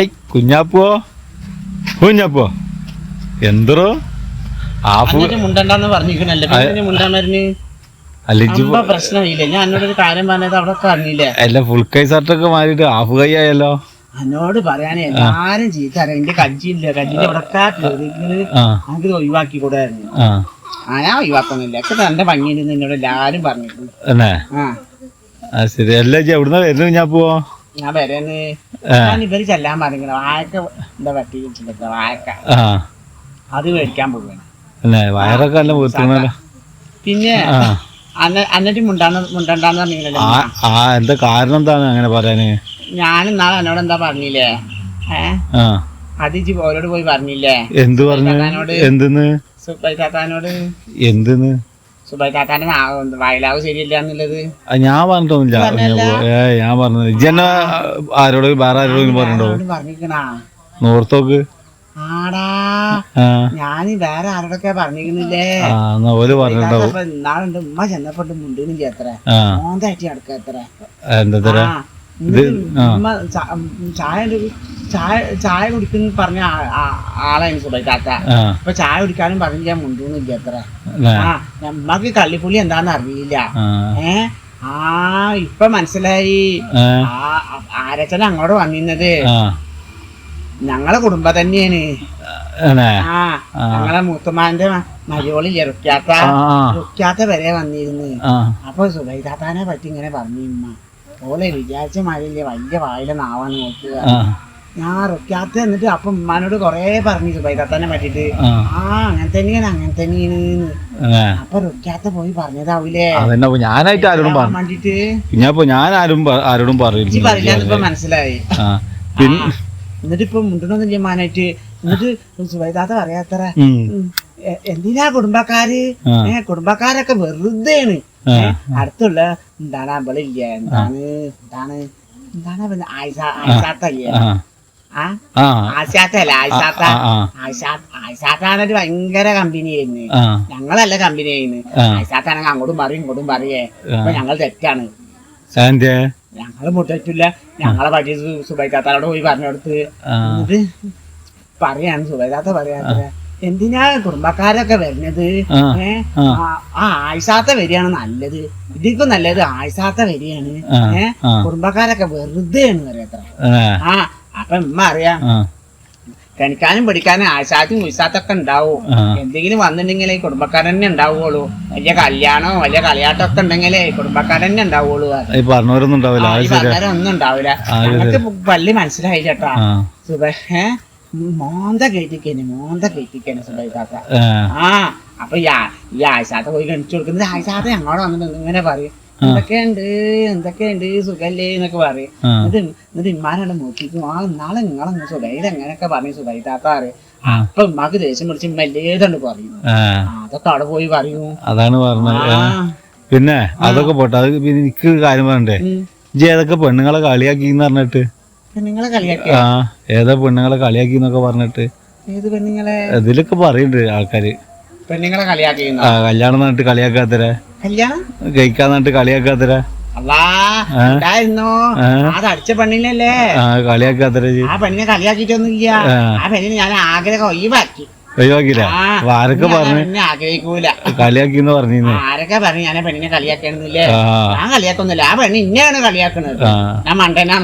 I കുഞ്ഞാപ്പോ കുഞ്ഞാപ്പോ എന്തോ ആഫ് മുണ്ടണ്ടെന്ന് പറഞ്ഞിരിക്കണല്ലേ മുണ്ടാൻ മരുന്ന് അല്ല പ്രശ്നമില്ല. ഞാൻ എന്നോടൊരു കാര്യം പറഞ്ഞത് അവിടെ അറിഞ്ഞില്ലേ? അല്ല ഫുൾ കൈ ഷർട്ടൊക്കെ മാറിയിട്ട് ഹാഫ് കൈ ആയല്ലോ. എന്നോട് പറയാനേ എല്ലാരും ചീത്ത എന്റെ കജ്ജിയില്ല, കജ്ജിന്റെ അവിടെ ഒഴിവാക്കി കൂടായിരുന്നു. ഞാൻ ഒഴിവാക്കൊന്നുമില്ല, ഒക്കെ തന്റെ ഭംഗിയിൽ എന്നോട് എല്ലാരും പറഞ്ഞിട്ടുണ്ട്. ശരി. അല്ല എവിടുന്ന വരുന്നു ഞാൻ പോവോ? ഞാൻ വരേന്ന് ഞാൻ ഇവര് ചെല്ലാൻ പറഞ്ഞ വാഴക്ക എന്താ പറ്റി വാഴക്ക അത് മേടിക്കാൻ പോവുകയാണ്. വയറൊക്കെ നല്ല വീർത്തുന്നല്ലോ. പിന്നെ എന്നിട്ട് മുണ്ടണ്ടാന്ന് പറഞ്ഞില്ലല്ലോ. എന്താ കാരണം എന്താണ് അങ്ങനെ പറയാന്? ഞാൻ ഇന്നാളെ എന്നോട് എന്താ പറഞ്ഞില്ലേ? അത് ഓരോട് പോയി പറഞ്ഞില്ലേ? എന്ത് പറഞ്ഞു? എന്തെന്ന്? സുബൈ താത്താനോട്. എന്തെന്ന്? സുബൈ താത്താന്റെ വയലാവ് ശരിയില്ല എന്നുള്ളത് ഞാൻ പറഞ്ഞിട്ടൊന്നുമില്ല. ഞാൻ പറഞ്ഞത് ഇജ്ജെന്നെ ആരോട് വേറെ ആരോടും പറഞ്ഞിട്ടോ? പറഞ്ഞിരിക്കണാ നോർത്തോക്ക്. ആടാ ഞാൻ വേറെ ആരോടൊക്കെ പറഞ്ഞിരിക്കുന്നില്ലേ? ഇന്നാളുണ്ട് ഉമ്മ ചെന്നപ്പോട്ട് മുണ്ടിനും ചേത്ര മോന്തായിട്ട് നടക്കത്ര. ചായ കുടിക്കുന്ന പറഞ്ഞ ആളാണ് സുബൈ താത്ത. അപ്പൊ ചായ കുടിക്കാനും പറഞ്ഞില്ല, മുണ്ടൂന്നില്ല അത്ര. നമ്മക്ക് കള്ളിപ്പുള്ളി എന്താന്ന് അറിയില്ല. ഇപ്പൊ മനസ്സിലായി. ആരച്ചന അങ്ങോട്ട് വന്നിരുന്നത് ഞങ്ങളെ കുടുംബം തന്നെയാണ്. ഞങ്ങളെ മൂത്തമാന്റെ മരിയോളില്ലേ റുക്കാത്ത വരെ വന്നിരുന്നു. അപ്പൊ സുബൈ താത്താനെ പറ്റി ഇങ്ങനെ പറഞ്ഞു. ഓളെ വിചാരിച്ച മഴയില്ലേ വലിയ വായില നാവാന്ന് നോക്കുക. ഞാൻ റുക്കാത്ത എന്നിട്ട് അപ്പൊ ഉമ്മാനോട് കൊറേ പറഞ്ഞു സുബൈ താത്താനെ പറ്റിട്ട്. അങ്ങനെ തന്നെയാണ് അങ്ങനെ തന്നെയാണ്. അപ്പൊ റുക്കാത്ത പോയി പറഞ്ഞതാവൂലേ? ഞാനായിട്ട് ആരോടും വേണ്ടിട്ട് ഞാൻ ആരോടും പറയില്ല. മനസ്സിലായി. എന്നിട്ട് ഇപ്പൊ മുണ്ടൊന്നുമില്ല മാനായിട്ട്. എന്നിട്ട് സുബൈ താത്ത പറയാത്ര എന്തിനാ കുടുംബക്കാരൊക്കെ വെറുതെയാണ്. അടുത്തുള്ള എന്താണ് അമ്പളില്ല എന്താണ് ആയിഷാത്തല്ലേ? ആയിഷാത്താനൊരു ഭയങ്കര കമ്പനിയായിരുന്നു. ഞങ്ങളല്ല കമ്പനി ആയിരുന്നു. ആയിഷാത്താണെങ്കിൽ അങ്ങോട്ടും പറയും ഇങ്ങോട്ടും പറയേ. അപ്പൊ ഞങ്ങൾ തെറ്റാണ്. ഞങ്ങള് മുട്ടില്ല. ഞങ്ങളെ പറ്റി സുബൈ താത്താനോട് പോയി പറഞ്ഞെടുത്ത് എന്നിട്ട് പറയാണ് സുബൈ താത്ത പറയാത്ര എന്തിനാ കുടുംബക്കാരൊക്കെ വരുന്നത്? ആയിഷാത്ത വരികയാണ് നല്ലത്. ഇതിക്കും നല്ലത് ആയിഷാത്ത വരികയാണ്. കുടുംബക്കാരൊക്കെ വെറുതെയാണ് പറയത്ര. അപ്പൊ ഉമ്മ അറിയാം കണിക്കാനും പഠിക്കാനും ആയിഷാത്തും ഉത്സാത്തൊക്കെ ഉണ്ടാവും. എന്തെങ്കിലും വന്നിട്ടുണ്ടെങ്കിലേ കുടുംബക്കാരന്നെ ഉണ്ടാവുള്ളൂ. വലിയ കല്യാണോ വലിയ കളിയാട്ടം ഒക്കെ ഉണ്ടെങ്കിലേ കുടുംബക്കാരന്നെ ഉണ്ടാവുള്ളൂ. ഒന്നും ഉണ്ടാവില്ല. ഞങ്ങൾക്ക് പള്ളി മനസ്സിലായി ചേട്ടാ. മോന്ത കയറ്റിക്കാന് സുബൈ താത്ത. അപ്പൊ ഈ ആയിഷാത്ത പോയി കണിച്ചു കൊടുക്കുന്നത് ആയിഷാത്ത ഞങ്ങളോട് വന്നിട്ട് ഇങ്ങനെ പറയും എന്തൊക്കെയുണ്ട് സുഖല്ലേ എന്നൊക്കെ പറയും. എന്നിട്ട് ഇമ്മാനാണ് നോക്കിക്കും. നാളെ നിങ്ങളെ സുബൈൽ എങ്ങനെയൊക്കെ പറഞ്ഞു സുബൈ താത്ത പറയും. അപ്പൊ ഉമ്മാക്ക് ദേഷ്യം പിടിച്ച് ഇമ്മല്ലേതുണ്ട് പറയും. അതൊക്കെ അവിടെ പോയി പറയൂ. അതാണ് പറഞ്ഞത്. പിന്നെ അതൊക്കെ പോട്ടെ. അത് എനിക്ക് കാര്യം പറഞ്ഞേ, ഏതൊക്കെ പെണ്ണുങ്ങളെ കളിയാക്കിന്ന് പറഞ്ഞിട്ട് പെണ്ണുങ്ങളെ കളിയാക്കി ഏതാ പെണ്ണുങ്ങളെ കളിയാക്കി എന്നൊക്കെ പറഞ്ഞിട്ട് ഏത് പെണ്ണുങ്ങളെ ഇതിലൊക്കെ പറയുന്നുണ്ട് ആൾക്കാര്. പെണ്ണുങ്ങളെ കളിയാക്കി കല്യാണം നട്ട് കളിയാക്കാത്തര, കല്യാണം കഴിക്കാൻ നട്ട് കളിയാക്കാത്തര, അത് അടിച്ച പെണ്ണിനല്ലേ കളിയാക്കാത്തര. ആ പെണ്ണിനെ കളിയാക്കിട്ടൊന്നുമില്ല. ആ പെണ്ണിനെ ഞാൻ ആഗ്രഹം ഒഴിവാക്കില്ല. ആരൊക്കെ പറഞ്ഞു ആഗ്രഹിക്കൂല കളിയാക്കിന്ന് പറഞ്ഞു? ആരൊക്കെ പറഞ്ഞു ഞാൻ പെണ്ണിനെ കളിയാക്കണമെന്നില്ലേ? ഞാൻ കളിയാക്കൊന്നുമില്ല. ആ പെണ്ണ് ഇന്നെയാണ് കളിയാക്കുന്നത്. ഞാൻ മണ്ടനാണ്.